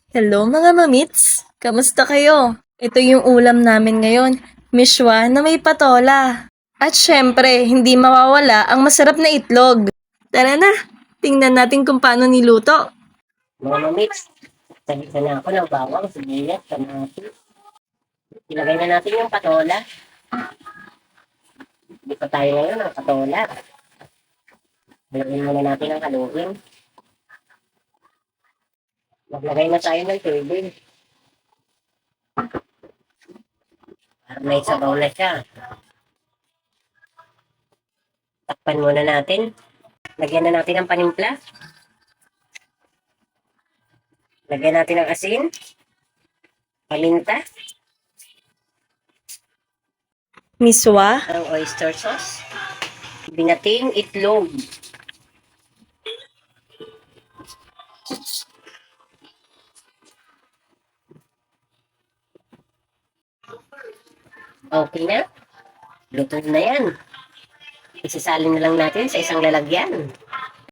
Hello mga mamits! Kamusta kayo? Ito yung ulam namin ngayon, mishwa na may patola. At syempre, hindi mawawala ang masarap na itlog. Tara na, tingnan natin kung paano niluto. Mga mamits, salita na ako ng bawang, sibuyas, kamatis. Ilagay na natin yung patola. Hindi pa tayo ngayon ng patola. Haluin muna natin ang haluin. Maglagay na tayo ng tubig. Para may sabaw na siya. Takpan muna natin. Lagyan na natin ang panimpla. Lagyan natin ang asin. Paminta. Miswa, Ang oyster sauce. Binating itlog. Okay na. Luto na yan. Isasalin na lang natin sa isang lalagyan.